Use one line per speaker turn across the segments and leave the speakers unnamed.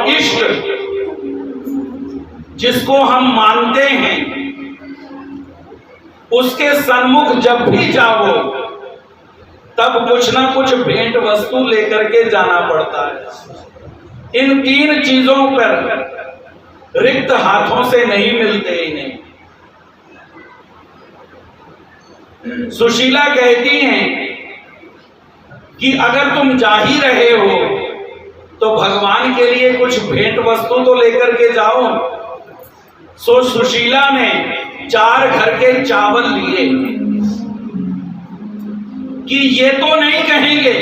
और इष्ट जिसको हम मानते हैं, उसके सन्मुख जब भी जाओ तब कुछ ना कुछ भेंट वस्तु लेकर के जाना पड़ता है। इन तीन चीजों पर रिक्त हाथों से नहीं मिलते इन्हें। सुशीला कहती हैं कि अगर तुम जा ही रहे हो तो भगवान के लिए कुछ भेंट वस्तु तो लेकर के जाओ। सो सुशीला ने 4 घर के चावल लिए कि ये तो नहीं कहेंगे,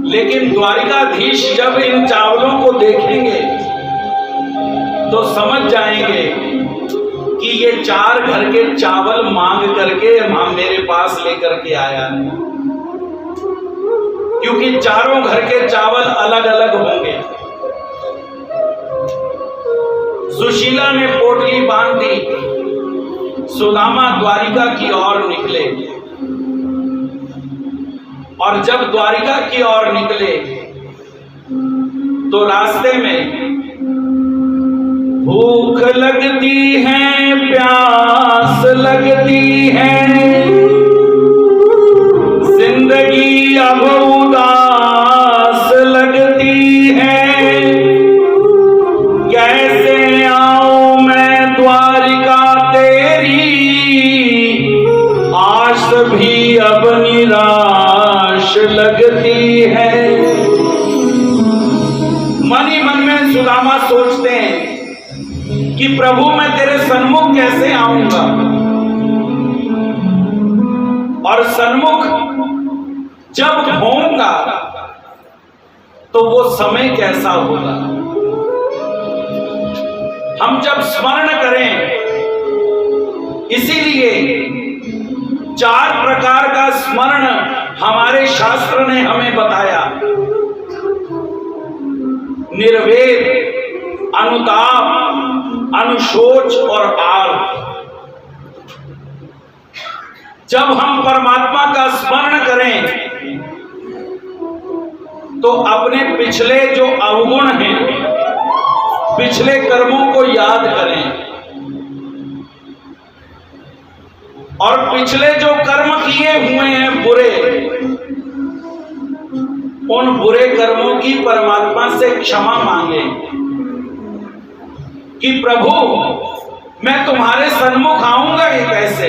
लेकिन द्वारिकाधीश जब इन चावलों को देखेंगे तो समझ जाएंगे कि ये 4 घर के चावल मांग करके हम मेरे पास लेकर के आया है, क्योंकि चारों घर के चावल अलग अलग होंगे। सुशीला ने पोटली बांध दी। सुदामा द्वारिका की ओर निकले और जब द्वारिका की ओर निकले तो रास्ते में भूख लगती है, प्यास लगती है, जिंदगी अब उदास लगती है, कैसे आऊं मैं द्वारिका तेरी, आस भी अब निराश लगती है। मन ही मन में सुदामा सोचते हैं कि प्रभु मैं तेरे सन्मुख कैसे आऊंगा, और सन्मुख जब होऊंगा तो वो समय कैसा होगा। हम जब स्मरण करें, इसीलिए 4 प्रकार का स्मरण हमारे शास्त्र ने हमें बताया। निर्वेद, अनुताप, अनुशोच और आर्त। जब हम परमात्मा का स्मरण करें तो अपने पिछले जो अवगुण हैं, पिछले कर्मों को याद करें, और पिछले जो कर्म किए हुए हैं बुरे, उन बुरे कर्मों की परमात्मा से क्षमा मांगे कि प्रभु मैं तुम्हारे सन्मुख आऊंगा ही कैसे।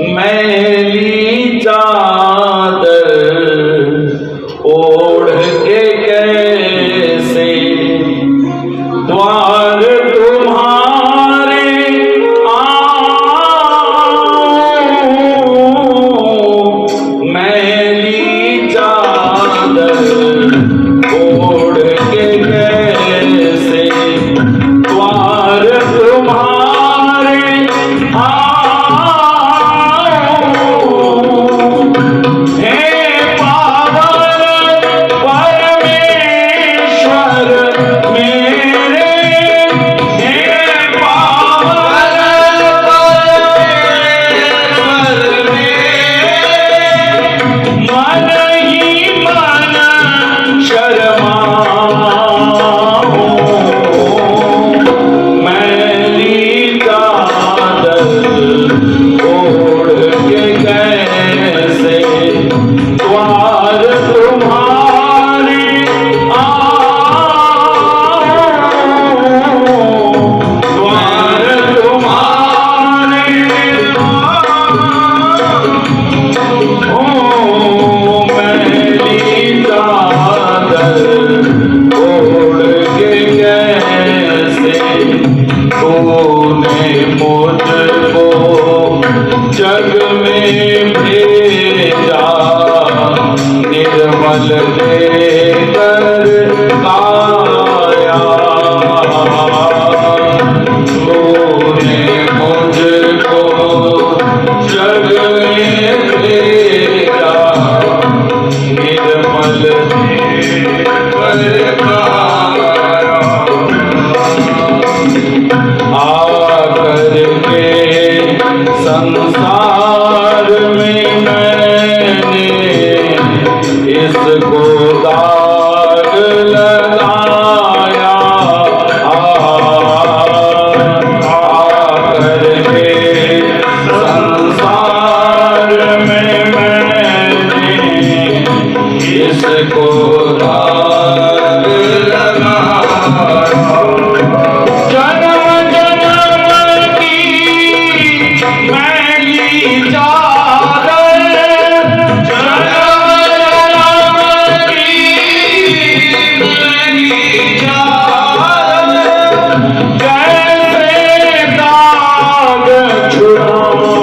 मैली चादर ओढ़ के कैसे द्वार तुम्हारे आऊं, मैली चादर ओढ़ के कैसे द्वार तुम्हारे आऊं। संसार में मैंने इसको जिसको भाग लगाया, जन्म जन्म की मैली चादर, जन्म जन्म की मैली चादर, कैसे दाग छुड़ाऊं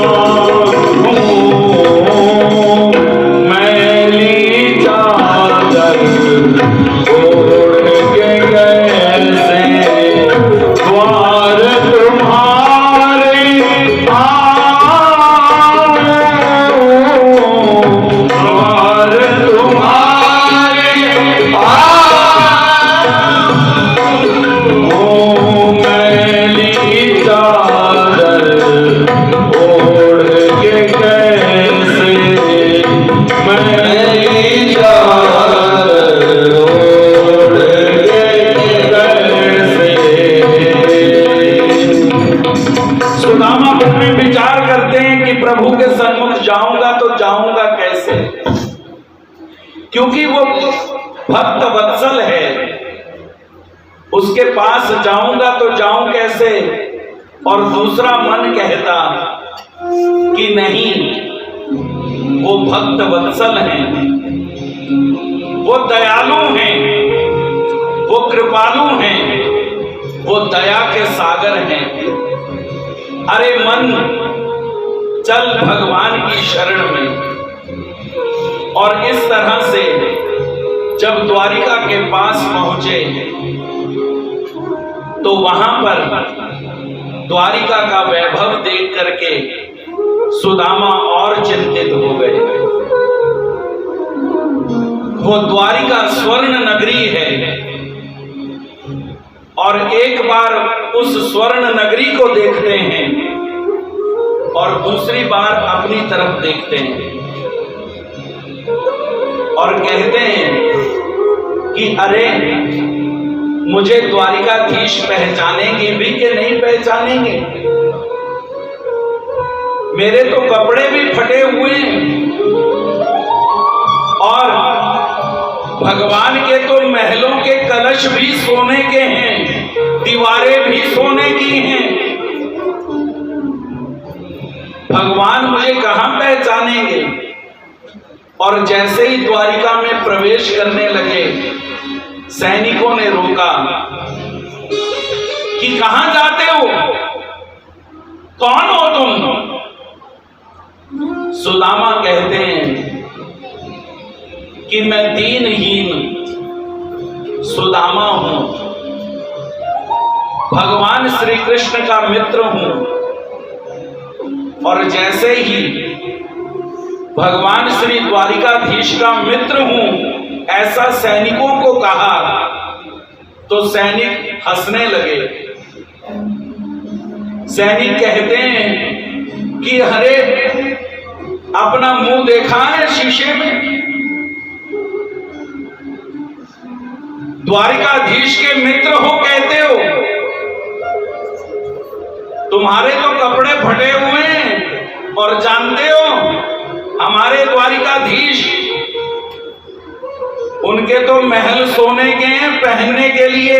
मैली चादर ओढ़ के, कैसे द्वार तुम्हारे आऊं, द्वार तुम्हारे आऊं, मैली चादर ओढ़ के, कैसे मैली चादर ओढ़ के, कैसे। सुदामा मन में विचार करते हैं कि प्रभु के सन्मुख जाऊंगा तो जाऊंगा कैसे, क्योंकि वो भक्त वत्सल है, उसके पास जाऊंगा तो जाऊं कैसे। और दूसरा मन कहता कि नहीं, वो भक्त वत्सल हैं, वो दयालु हैं, वो कृपालु हैं, वो दया के सागर हैं। अरे मन, चल भगवान की शरण में। और इस तरह से जब द्वारिका के पास पहुंचे तो वहां पर द्वारिका का वैभव देख करके सुदामा और चिंतित हो गए। वो द्वारिका स्वर्ण नगरी है, और एक बार उस स्वर्ण नगरी को देखते हैं और दूसरी बार अपनी तरफ देखते हैं और कहते हैं कि अरे, मुझे द्वारिकाधीश पहचानेंगे भी कि नहीं पहचानेंगे? मेरे तो कपड़े भी फटे हुए हैं और भगवान के तो महलों के कलश भी सोने के हैं, दीवारें भी सोने की हैं। भगवान मुझे कहां पहचानेंगे? और जैसे ही द्वारिका में प्रवेश करने लगे, सैनिकों ने रोका कि कहां जाते हो, कौन हो तुम? सुदामा कहते हैं कि मैं दीनहीन सुदामा हूं, भगवान श्री कृष्ण का मित्र हूं। और जैसे ही भगवान श्री द्वारिकाधीश का मित्र हूं ऐसा सैनिकों को कहा तो सैनिक हंसने लगे। सैनिक कहते हैं कि अरे, अपना मुंह देखा है शीशे में? द्वारिकाधीश के मित्र हो कहते हो, तुम्हारे तो कपड़े फटे हुए हैं और जानते हो हमारे द्वारिकाधीश, उनके तो महल सोने के हैं, पहनने के लिए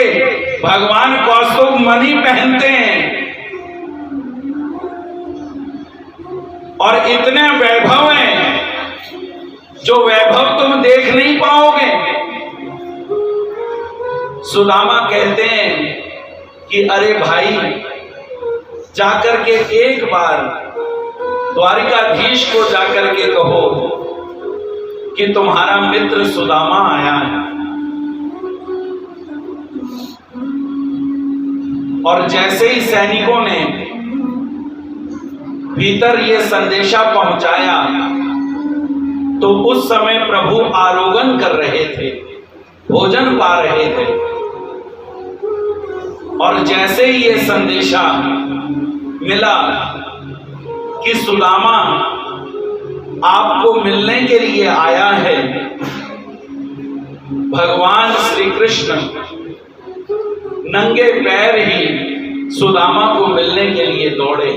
भगवान कौस्तुभ मणि पहनते हैं और इतने वैभव हैं जो वैभव तुम देख नहीं पाओगे। सुदामा कहते हैं कि अरे भाई, जाकर के एक बार द्वारिकाधीश को जाकर के कहो कि तुम्हारा मित्र सुदामा आया है। और जैसे ही सैनिकों ने भीतर ये संदेशा पहुंचाया तो उस समय प्रभु आरोगण कर रहे थे, भोजन पा रहे थे। और जैसे ही ये संदेशा मिला कि सुदामा आपको मिलने के लिए आया है, भगवान श्री कृष्ण नंगे पैर ही सुदामा को मिलने के लिए दौड़े।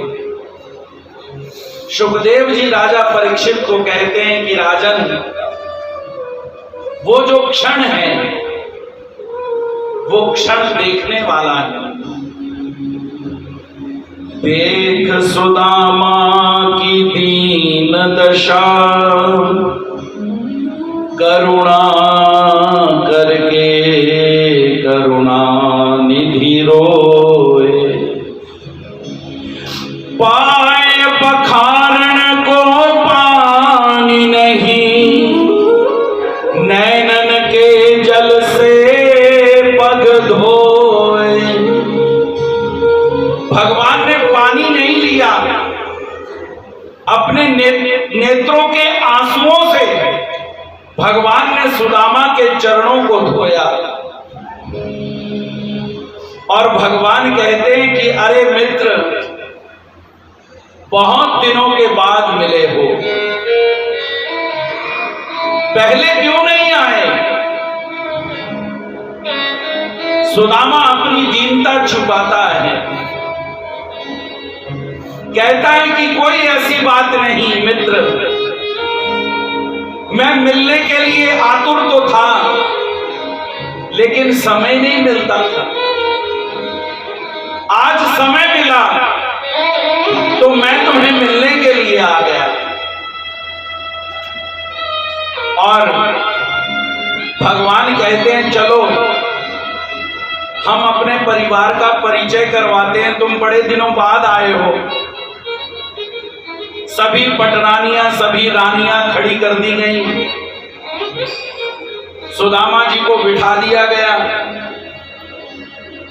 सुखदेव जी राजा परीक्षित को कहते हैं कि राजन, वो जो क्षण है वो क्षण देखने वाला है। देख सुदामा की दीन दशा, करुणा करके करुणा निधि रोए। पाए पखारण को पानी नहीं, नैनन के जल से पग धोए। भगवान ने पानी नहीं लिया, अपने नेत्रों के आंसुओं से भगवान ने सुदामा के चरणों को धोया। और भगवान कहते हैं कि अरे मित्र, बहुत दिनों के बाद मिले हो, पहले क्यों नहीं आए? सुदामा अपनी दीनता छुपाता है, कहता है कि कोई ऐसी बात नहीं मित्र, मैं मिलने के लिए आतुर तो था लेकिन समय नहीं मिलता था। आज समय मिला तो मैं तुम्हें मिलने के लिए आ गया। और भगवान कहते हैं चलो हम अपने परिवार का परिचय करवाते हैं, तुम बड़े दिनों बाद आए हो। सभी पटरानियां, सभी रानियां खड़ी कर दी गई, सुदामा जी को बिठा दिया गया।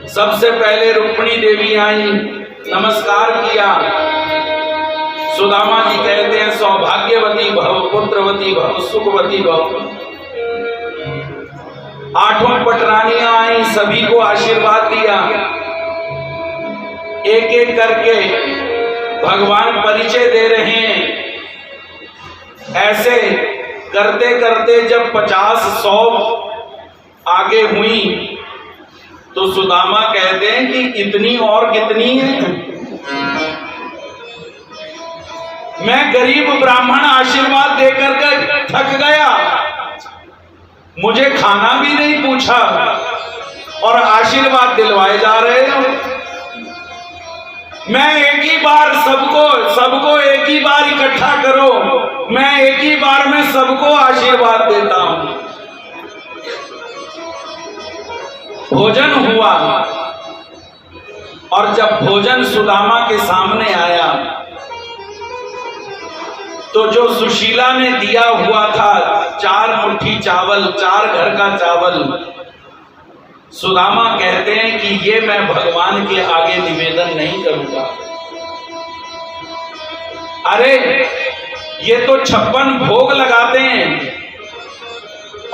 सबसे पहले रुक्मिणी देवी आई, नमस्कार किया। सुदामा जी कहते हैं सौभाग्यवती भव, पुत्रवती भव, सुखवती भव। 8 पटरानियां आई, सभी को आशीर्वाद दिया। एक एक करके भगवान परिचय दे रहे हैं। ऐसे करते करते जब 50-100 आगे हुई तो सुदामा कहते हैं कि इतनी और कितनी है? मैं गरीब ब्राह्मण आशीर्वाद देकर के थक गया, मुझे खाना भी नहीं पूछा और आशीर्वाद दिलवाए जा रहे हो। मैं एक ही बार सबको एक ही बार इकट्ठा करो, मैं एक ही बार में सबको आशीर्वाद देता हूं। भोजन हुआ और जब भोजन सुदामा के सामने आया तो जो सुशीला ने दिया हुआ था 4 मुट्ठी चावल, 4 घर का चावल, सुदामा कहते हैं कि ये मैं भगवान के आगे निवेदन नहीं करूंगा। अरे ये तो 56 भोग लगाते हैं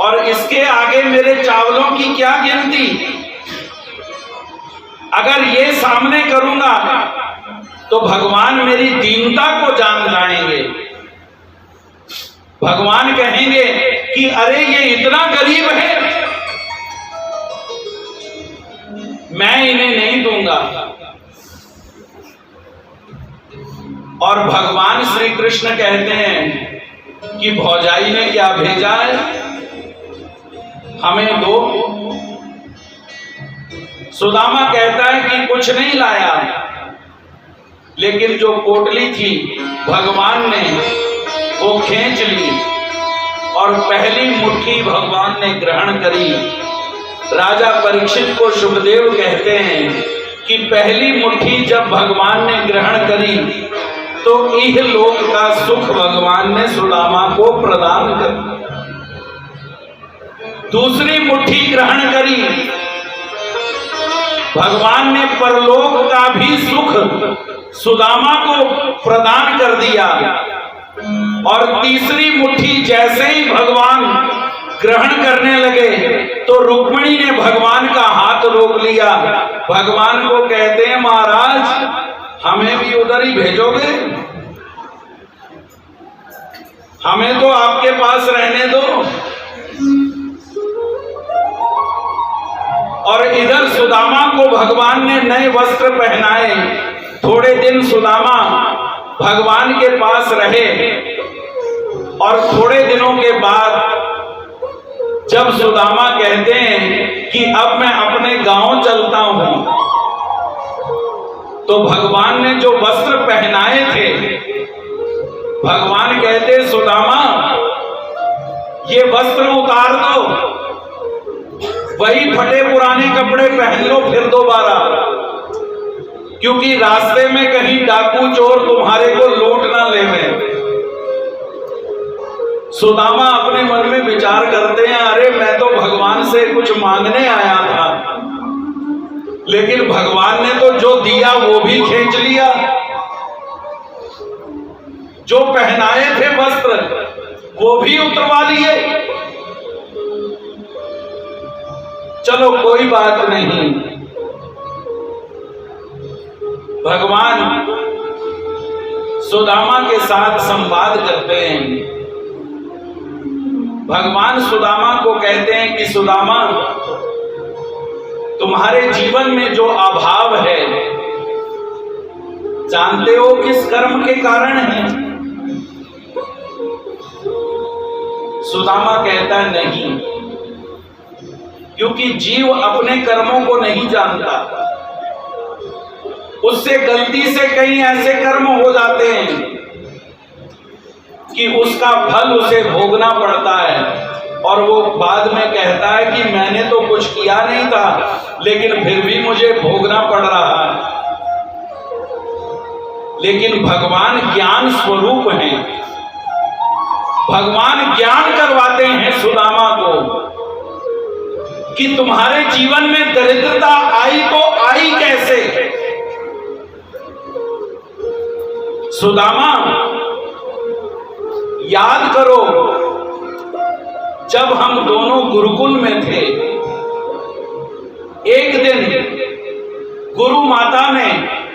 और इसके आगे मेरे चावलों की क्या गिनती। अगर ये सामने करूंगा तो भगवान मेरी दीनता को जान जाएंगे। भगवान कहेंगे कि अरे ये इतना गरीब है, मैं इन्हें नहीं दूंगा। और भगवान श्री कृष्ण कहते हैं कि भौजाई ने क्या भेजा है, हमें दो। सुदामा कहता है कि कुछ नहीं लाया, लेकिन जो पोटली थी भगवान ने वो खींच ली और पहली मुट्ठी भगवान ने ग्रहण करी। राजा परीक्षित को सुखदेव कहते हैं कि पहली मुट्ठी जब भगवान ने ग्रहण करी तो इहलोक का सुख भगवान ने सुदामा को प्रदान कर दिया। दूसरी मुट्ठी ग्रहण करी, भगवान ने परलोक का भी सुख सुदामा को प्रदान कर दिया। और तीसरी मुट्ठी जैसे ही भगवान ग्रहण करने लगे तो रुक्मिणी ने भगवान का हाथ रोक लिया। भगवान को कहते हैं महाराज हमें भी उधर ही भेजोगे, हमें तो आपके पास रहने दो। और इधर सुदामा को भगवान ने नए वस्त्र पहनाए। थोड़े दिन सुदामा भगवान के पास रहे और थोड़े दिनों के बाद जब सुदामा कहते हैं कि अब मैं अपने गांव चलता हूं, तो भगवान ने जो वस्त्र पहनाए थे, भगवान कहते सुदामा ये वस्त्र उतार दो, वही फटे पुराने कपड़े पहन लो फिर दोबारा, क्योंकि रास्ते में कहीं डाकू चोर तुम्हारे को लूट ना लेवे। सुदामा अपने मन में विचार करते हैं, अरे मैं तो भगवान से कुछ मांगने आया था, लेकिन भगवान ने तो जो दिया वो भी खींच लिया, जो पहनाए थे वस्त्र वो भी उतरवा लिए। चलो कोई बात नहीं, भगवान सुदामा के साथ संवाद करते हैं। भगवान सुदामा को कहते हैं कि सुदामा, तुम्हारे जीवन में जो अभाव है जानते हो किस कर्म के कारण है? सुदामा कहता है नहीं, क्योंकि जीव अपने कर्मों को नहीं जानता, उससे गलती से कई ऐसे कर्म हो जाते हैं कि उसका फल उसे भोगना पड़ता है, और वो बाद में कहता है कि मैंने तो कुछ किया नहीं था, लेकिन फिर भी मुझे भोगना पड़ रहा है। लेकिन भगवान ज्ञान स्वरूप हैं, भगवान ज्ञान करवाते हैं सुदामा को कि तुम्हारे जीवन में दरिद्रता आई तो आई कैसे? सुदामा याद करो, जब हम दोनों गुरुकुल में थे, एक दिन गुरु माता ने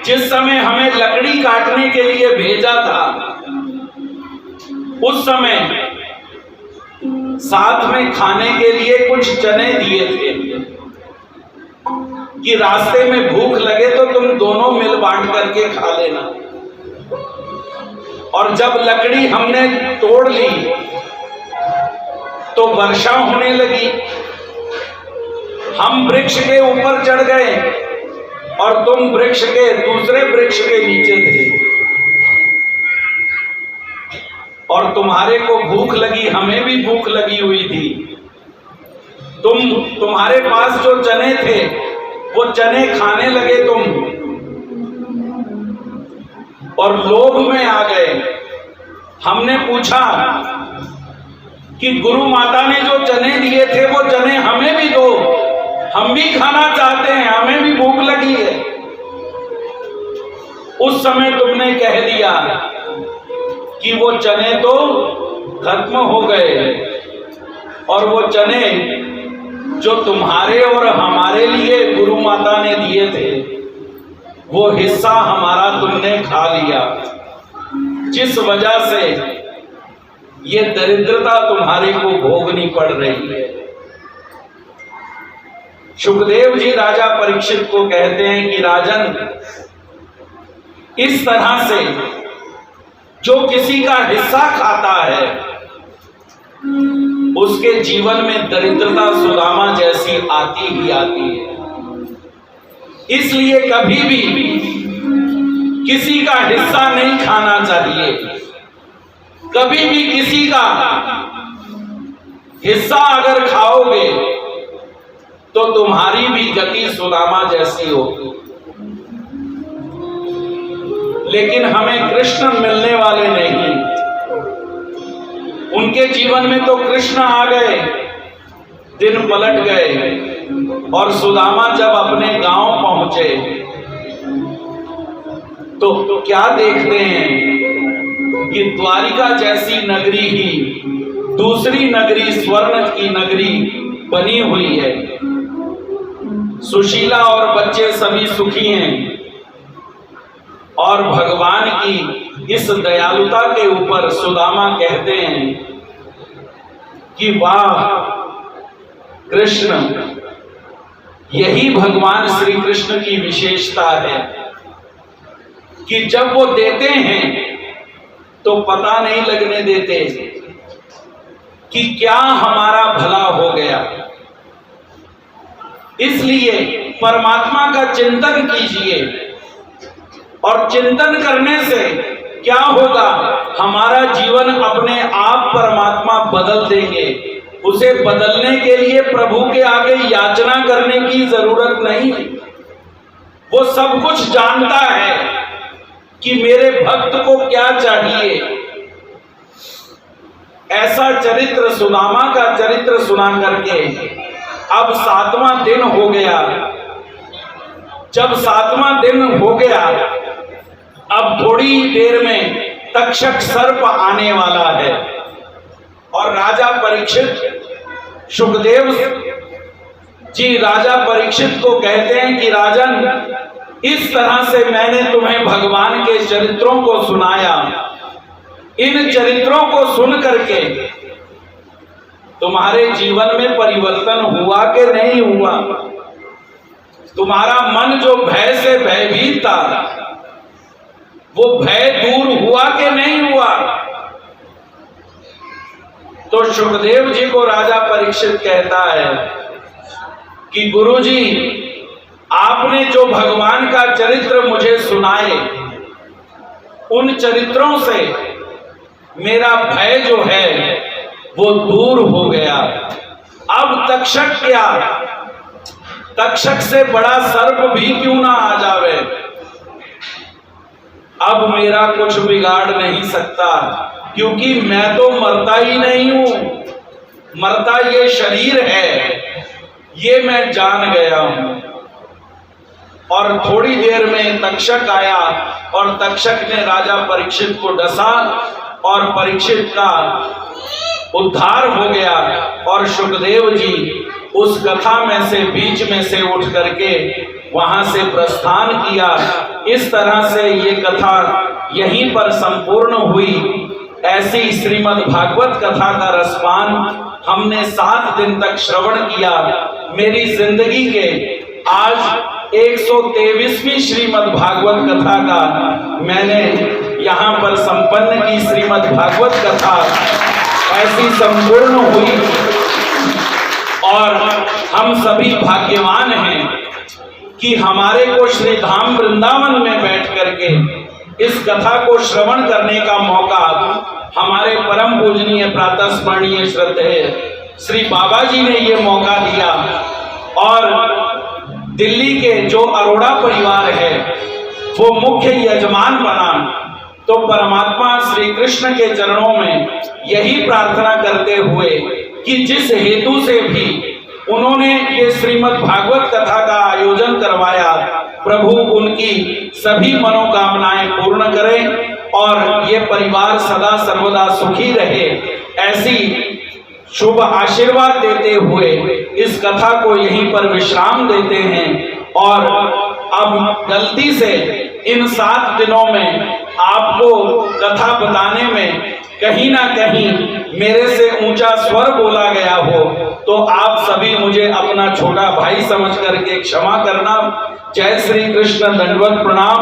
जिस समय हमें लकड़ी काटने के लिए भेजा था, उस समय साथ में खाने के लिए कुछ चने दिए थे कि रास्ते में भूख लगे तो तुम दोनों मिल बांट करके खा लेना। और जब लकड़ी हमने तोड़ ली तो वर्षा होने लगी, हम वृक्ष के ऊपर चढ़ गए और तुम वृक्ष के दूसरे वृक्ष के नीचे थे, और तुम्हारे को भूख लगी, हमें भी भूख लगी हुई थी। तुम्हारे पास जो चने थे वो चने खाने लगे तुम, और लोभ में आ गए। हमने पूछा कि गुरु माता ने जो चने दिए थे वो चने हमें भी दो, हम भी खाना चाहते हैं, हमें भी भूख लगी है। उस समय तुमने कह दिया कि वो चने तो खत्म हो गए, और वो चने जो तुम्हारे और हमारे लिए गुरु माता ने दिए थे वो हिस्सा हमारा तुमने खा लिया, जिस वजह से ये दरिद्रता तुम्हारे को भोगनी पड़ रही है। सुखदेव जी राजा परीक्षित को कहते हैं कि राजन, इस तरह से जो किसी का हिस्सा खाता है उसके जीवन में दरिद्रता सुदामा जैसी आती ही आती है। इसलिए कभी भी किसी का हिस्सा नहीं खाना चाहिए, कभी भी किसी का हिस्सा अगर खाओगे तो तुम्हारी भी गति सुदामा जैसी होगी। लेकिन हमें कृष्ण मिलने वाले नहीं, उनके जीवन में तो कृष्ण आ गए, दिन पलट गए, और सुदामा जब अपने गांव पहुंचे तो क्या देखते हैं कि द्वारिका जैसी नगरी ही दूसरी नगरी स्वर्ण की नगरी बनी हुई है। सुशीला और बच्चे सभी सुखी हैं, और भगवान की इस दयालुता के ऊपर सुदामा कहते हैं कि वाह कृष्ण, यही भगवान श्री कृष्ण की विशेषता है कि जब वो देते हैं तो पता नहीं लगने देते कि क्या हमारा भला हो गया। इसलिए परमात्मा का चिंतन कीजिए, और चिंतन करने से क्या होगा, हमारा जीवन अपने आप परमात्मा बदल देंगे। उसे बदलने के लिए प्रभु के आगे याचना करने की जरूरत नहीं। वो सब कुछ जानता है कि मेरे भक्त को क्या चाहिए। ऐसा चरित्र, सुदामा का चरित्र सुना करके अब 7वां दिन हो गया। जब 7वां दिन हो गया, अब थोड़ी देर में तक्षक सर्प आने वाला है, और राजा परीक्षित, सुखदेव जी राजा परीक्षित को कहते हैं कि राजन, इस तरह से मैंने तुम्हें भगवान के चरित्रों को सुनाया। इन चरित्रों को सुन करके तुम्हारे जीवन में परिवर्तन हुआ कि नहीं हुआ? तुम्हारा मन जो भय से भयभीत था, वो भय दूर हुआ कि नहीं हुआ? तो सुखदेव जी को राजा परीक्षित कहता है कि गुरुजी, आपने जो भगवान का चरित्र मुझे सुनाए, उन चरित्रों से मेरा भय जो है वो दूर हो गया। अब तक्षक क्या, तक्षक से बड़ा सर्प भी क्यों ना आ जावे, अब मेरा कुछ बिगाड़ नहीं सकता, क्योंकि मैं तो मरता ही नहीं हूं। मरता ये शरीर है, ये मैं जान गया हूं। और थोड़ी देर में तक्षक आया, और तक्षक ने राजा परीक्षित को डसा, और परीक्षित का उद्धार हो गया। और सुखदेव जी उस कथा में से, बीच में से उठ करके वहां से प्रस्थान किया। इस तरह से ये कथा यहीं पर संपूर्ण हुई। ऐसी श्रीमद् भागवत कथा का रसपान हमने 7 दिन तक श्रवण किया। मेरी जिंदगी के आज 123वीं श्रीमद् भागवत कथा का मैंने यहाँ पर संपन्न की। श्रीमद् भागवत कथा ऐसी संपूर्ण हुई, और हम सभी भाग्यवान हैं कि हमारे को श्री धाम वृंदावन में बैठ करके इस कथा को श्रवण करने का मौका हमारे परम पूजनीय प्रातः स्मरणीय श्रद्धेय श्री बाबा जी ने ये मौका दिया। और दिल्ली के जो अरोड़ा परिवार है वो मुख्य यजमान बना, तो परमात्मा श्री कृष्ण के चरणों में यही प्रार्थना करते हुए कि जिस हेतु से भी उन्होंने ये श्रीमद् भागवत कथा का आयोजन करवाया, प्रभु उनकी सभी मनोकामनाएं पूर्ण करें और ये परिवार सदा सर्वदा सुखी रहे, ऐसी शुभ आशीर्वाद देते हुए इस कथा को यहीं पर विश्राम देते हैं। और अब गलती से इन 7 दिनों में आपको कथा बताने में कहीं ना कहीं मेरे से ऊंचा स्वर बोला गया हो, तो आप सभी मुझे अपना छोटा भाई समझ करके क्षमा करना। जय श्री कृष्ण, दंडवत प्रणाम।